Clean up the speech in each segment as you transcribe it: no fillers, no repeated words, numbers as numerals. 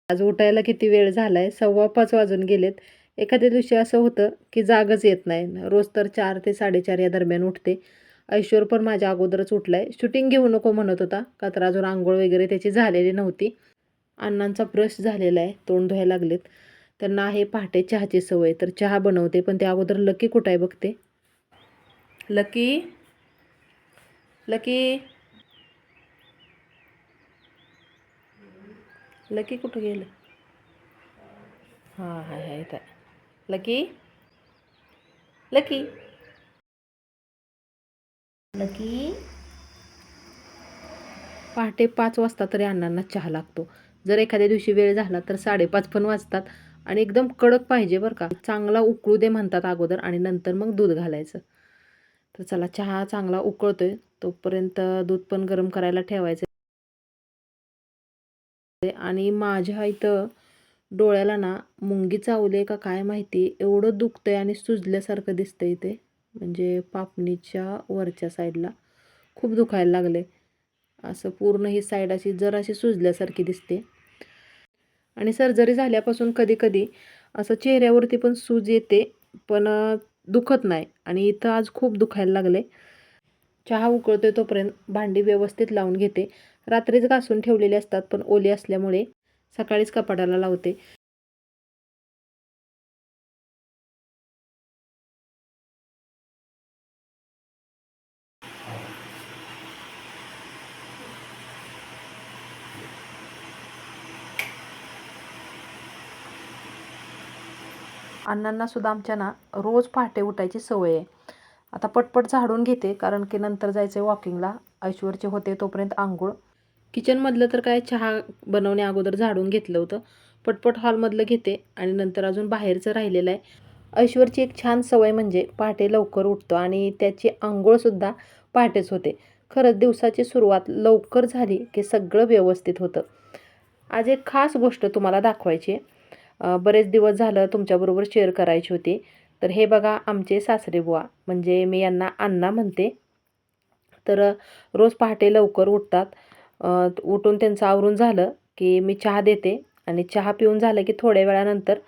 आज उठायला किती वेळ झालाय, 5:15 वाजून गेलेत. एखाद्या दिवशी असं होतं की जागच येत नाही. रोज तर 4 ते 4:30 या दरम्यान उठते. ऐश्वर पण माझ्या अगोदरच उठलाय. शूटिंग घेऊ नको म्हणत होता, का तर अजून अंघोळ वगैरे त्याची झालेली नव्हती. अण्णांचा ब्रश झालेला आहे, तोंड धुवायला लागलेत. त्यांना आहे पहाटे चहाची सवय, तर चहा बनवते. पण त्या अगोदर लकी कुठं आहे बघते. लकी, लकी, लकी कुठं गेलं? हां हां हां, इथं आहे. Lucky, lucky, lucky. पहाटे 5 वाजता तरी अण्णांना चहा लागतो. जर एखाद्या दिवशी वेळ झाला तर 5:30 पण वाजतात. आणि एकदम कडक पाहिजे बरं का. चांगला उकळू दे म्हणतात अगोदर आणि नंतर मग दूध घालायचं. तर चला, चहा चांगला उकळतोय तोपर्यंत दूध पण गरम करायला ठेवायचं. आणि माझ्या इथं डोळ्याला ना मुंगी चावली का काय माहिती, एवढं दुखतंय आणि सुजल्यासारखं दिसतंय ते. म्हणजे पापणीच्या वरच्या साईडला खूप दुखायला लागले. असं पूर्ण ही साईड अशी जराशी सुजल्यासारखी दिसते. आणि सर्जरी झाल्यापासून कधी कधी असं चेहऱ्यावरती पण सूज येते, पण दुखत नाही. आणि इथं आज खूप दुखायला लागले. चहा उकळतोय तोपर्यंत भांडी व्यवस्थित लावून घेते. रात्रीच घासून ठेवलेली असतात, पण ओली असल्यामुळे सकाळीच कपाटाला लावते. अण्णांना सुद्धा आमच्या ना रोज पहाटे उठायची सवय आहे. आता पटपट झाडून घेते, कारण की नंतर जायचं आहे वॉकिंगला. ऐश्वरचे होते तोपर्यंत आंघोळ. किचनमधलं तर काय चहा बनवण्या अगोदर झाडून घेतलं होतं. पटपट हॉलमधलं घेते आणि नंतर अजून बाहेरचं राहिलेलं आहे. ऐश्वरची एक छान सवय म्हणजे पहाटे लवकर उठतो आणि त्याची आंघोळसुद्धा पहाटेच होते. खरंच दिवसाची सुरुवात लवकर झाली की सगळं व्यवस्थित होतं. आज एक खास गोष्ट तुम्हाला दाखवायची आहे. बरेच दिवस झालं तुमच्याबरोबर शेअर करायची होती. तर हे बघा, आमचे सासरेबुवा, म्हणजे मी यांना अण्णा म्हणते. तर रोज पहाटे लवकर उठतात. उठून त्यांचं आवरून झालं की मी चहा देते आणि चहा पिऊन झालं की थोड्या वेळानंतर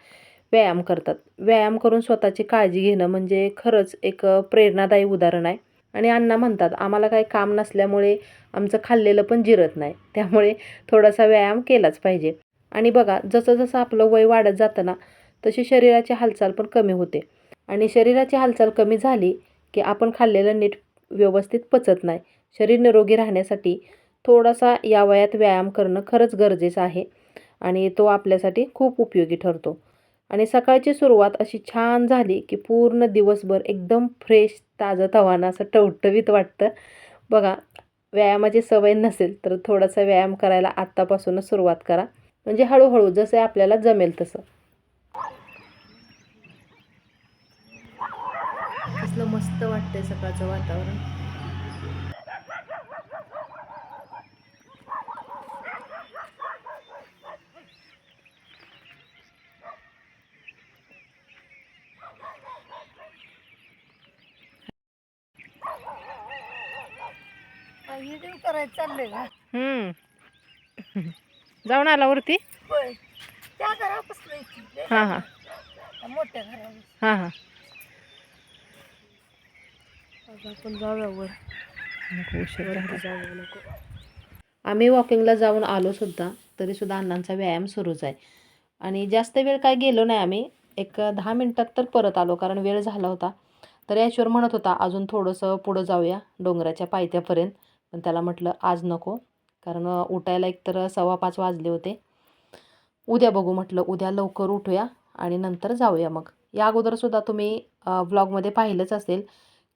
व्यायाम करतात. व्यायाम करून स्वतःची काळजी घेणं म्हणजे खरंच एक प्रेरणादायी उदाहरण आहे. आणि अण्णा म्हणतात, आम्हाला काही काम नसल्यामुळे आमचं खाल्लेलं पण जिरत नाही, त्यामुळे थोडासा व्यायाम केलाच पाहिजे. आणि बघा, जसं जसं आपलं वय वाढत जातं ना, तशी शरीराची हालचाल पण कमी होते. आणि शरीराची हालचाल कमी झाली की आपण खाल्लेलं नीट व्यवस्थित पचत नाही. शरीर निरोगी राहण्यासाठी थोडासा या वयात व्यायाम करणं खरंच गरजेचं आहे आणि तो आपल्यासाठी खूप उपयोगी ठरतो. आणि सकाळची सुरुवात अशी छान झाली की पूर्ण दिवसभर एकदम फ्रेश, ताजंतवानं असं टवटवीत वाटतं. बघा, व्यायामाची सवय नसेल तर थोडासा व्यायाम करायला आत्तापासूनच सुरुवात करा. म्हणजे हळूहळू जसं आपल्याला जमेल तसं. कसलं मस्त वाटतंय सकाळचं वातावरण. व्हिडिओ करायचं चाललंय का? जाऊन आला वरती. होय, त्या घरापासून यायची हां हां त्या मोठ्या घरावर. हां हां. आज आपण जाऊया वर. नको, उशीर झाला. जाऊया नको. आम्ही वॉकिंगला जाऊन आलो सुद्धा, तरीसुद्धा अण्णांचा व्यायाम सुरूच आहे. आणि जास्त वेळ काय गेलो नाही आम्ही. एक 10 मिनिटात तर परत आलो, कारण वेळ झाला होता. तर ऐश्वर म्हणत होता अजून थोडंसं पुढं जाऊया डोंगराच्या पायथ्यापर्यंत. पण त्याला म्हटलं आज नको, कारण उठायला एकतर 5:15 वाजले होते. उद्या बघू म्हटलं, उद्या लवकर उठूया आणि नंतर जाऊया मग. या अगोदरसुद्धा तुम्ही व्लॉगमध्ये पाहिलंच असेल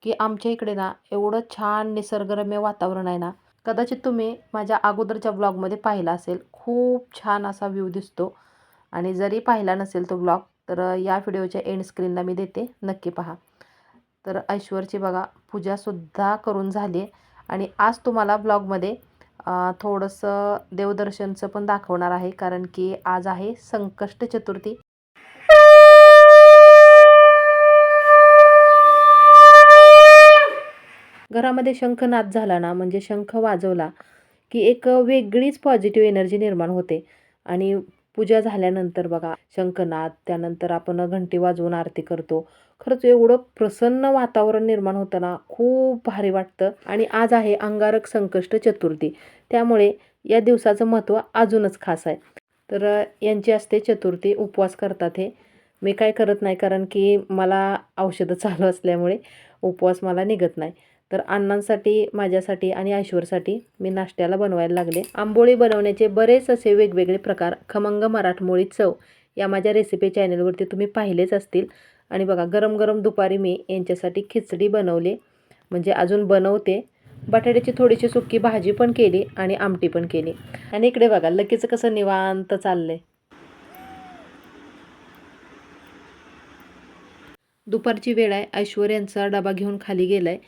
की आमच्या इकडे ना एवढं छान निसर्गरम्य वातावरण आहे ना. कदाचित तुम्ही माझ्या अगोदरच्या ब्लॉगमध्ये पाहिला असेल. खूप छान असा व्ह्यू दिसतो. आणि जरी पाहिला नसेल तो ब्लॉग, तर या व्हिडिओच्या एंड स्क्रीनला मी देते, नक्की पहा. तर ऐश्वरची बघा पूजासुद्धा करून झाली आहे. आणि आज तुम्हाला ब्लॉगमध्ये थोडंसं देवदर्शनचं पण दाखवणार आहे, कारण की आज आहे संकष्ट चतुर्थी. घरामध्ये शंखनाद झाला ना, म्हणजे शंख वाजवला की एक वेगळीच पॉझिटिव्ह एनर्जी निर्माण होते. आणि पूजा झाल्यानंतर बघा शंखनाद, त्यानंतर आपण घंटी वाजवून आरती करतो. खरंच एवढं प्रसन्न वातावरण निर्माण होतं ना, खूप भारी वाटतं. आणि आज आहे अंगारक संकष्ट चतुर्थी, त्यामुळे या दिवसाचं महत्त्व अजूनच खास आहे. तर यांची असते चतुर्थी, उपवास करतात हे. मी काय करत नाही, कारण की मला औषधं चालू असल्यामुळे उपवास मला निघत नाही. तर अण्णांसाठी, माझ्यासाठी आणि ऐश्वरसाठी मी नाश्त्याला बनवायला लागले. आंबोळी बनवण्याचे बरेच असे वेगवेगळे प्रकार खमंग मराठमोळी चव या माझ्या रेसिपी चॅनलवरती तुम्ही पाहिलेच असतील. आणि बघा गरम गरम दुपारी मी यांच्यासाठी खिचडी बनवली, म्हणजे अजून बनवते. बटाट्याची थोडीशी सुकी भाजी पण केली आणि आमटी पण केली. आणि इकडे बघा लकीचं कसं निवांत चाललंय. दुपारची वेळ आहे. ऐश्वर्यांचा डबा घेऊन खाली गेलाय.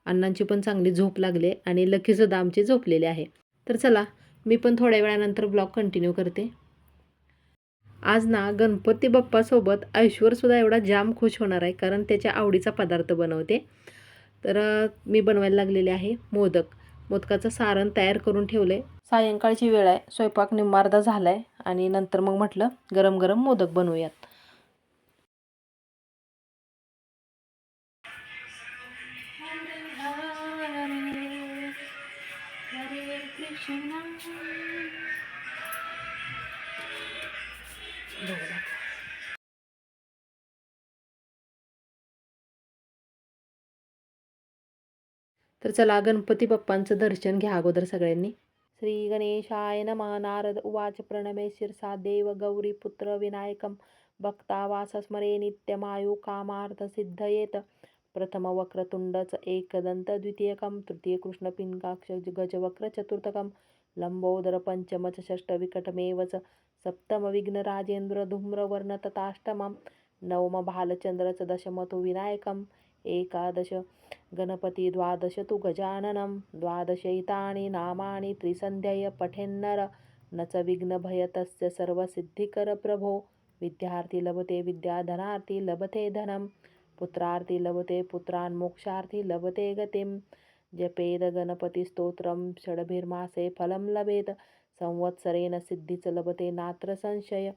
अण्णांची पण चांगली झोप लागली आणि लकीसुद्धा आमची झोपलेली आहे. तर चला, मी पण थोड्या वेळानंतर ब्लॉग कंटिन्यू करते. आज ना गणपती बाप्पासोबत ऐश्वरसुद्धा एवढा जाम खुश होणार आहे, कारण त्याच्या आवडीचा पदार्थ बनवते. तर मी बनवायला लागलेले आहे मोदक. मोदकाचं सारण तयार करून ठेवले. सायंकाळची वेळ आहे, स्वयंपाक निम्मा अर्धा झाला आहे आणि नंतर मग म्हटलं गरम गरम मोदक बनवूयात. तर चला गणपती बाप्पांचं दर्शन घ्या अगोदर सगळ्यांनी. श्री गणेशाय नमः. नारद उवाच प्रणमे शिरसा देव गौरी पुत्र विनायकं भक्तावास स्मरे नित्यमायु कामार्थ सिद्धयेत. प्रथम वक्रतुंडच एकदंत द्वितीयकं तृतीय कृष्णपिंगाक्ष गजवक्र चतुर्थकं लंबोदर पंचमच षष्टविकटमेवच सप्तम विघ्नराजेंद्र धूम्रवर्ण तथाष्टमं नवम भालचंद्रच दशमतु विनायकं एकादश गणपती द्वादश तु गजाननं द्वादशैतानि नामानि त्रिसन्ध्यय पठेन्नर न च विघ्नभयतस्य सर्वसिद्धिकर प्रभो. विद्यार्थी लभते विद्या, धनार्थी लभते धनं, पुत्रार्थी लभते पुत्रान्, मोक्षार्थी लभते गतिं. जपेद गणपतिस्तोत्रं षड्भिर्मासे फलं लभेत, संवत्सरेण सिद्धीच लभते नात्र संशय.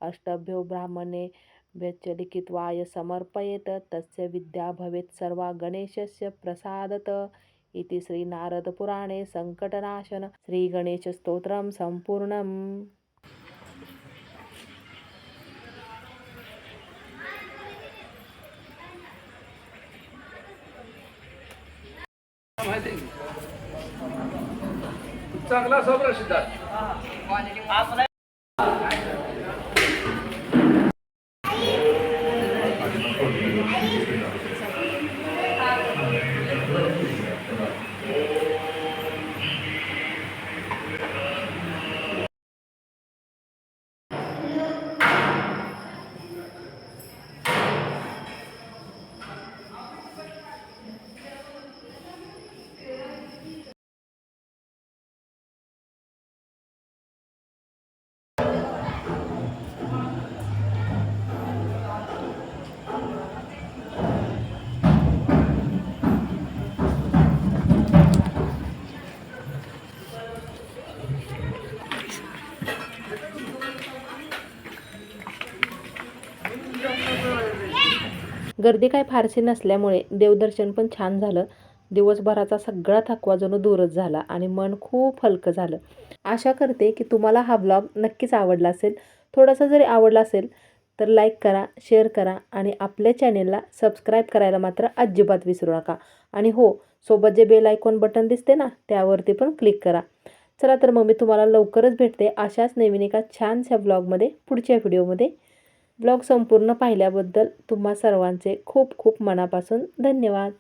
अष्टभ्यो ब्राह्मणे लिखित्वाय समर्पयेत, तस्य विद्या भवेत् सर्वा गणेशस्य प्रसादत. इति श्री नारद पुराणे संकटनाशन श्री गणेश स्तोत्रम संपूर्णम. चांगला सोबरा सिद्धार्थ. गर्दी काय फारशी नसल्यामुळे देवदर्शन पण छान झालं. दिवसभराचा सगळा थकवा जणू दूरच झाला आणि मन खूप हलकं झालं. आशा करते की तुम्हाला हा ब्लॉग नक्कीच आवडला असेल. थोडासा जरी आवडला असेल तर लाईक करा, शेअर करा आणि आपल्या चॅनेलला सबस्क्राईब करायला मात्र अजिबात विसरू नका. आणि हो, सोबत जे बेल आयकॉन बटन दिसते ना, त्यावरती पण क्लिक करा. चला तर मग मी तुम्हाला लवकरच भेटते अशाच नवीन एका छानशा ब्लॉगमध्ये, पुढच्या व्हिडिओमध्ये. ब्लॉग संपूर्ण पाहिल्याबद्दल तुम्हा सर्वांचे खूप खूप मनापासून धन्यवाद.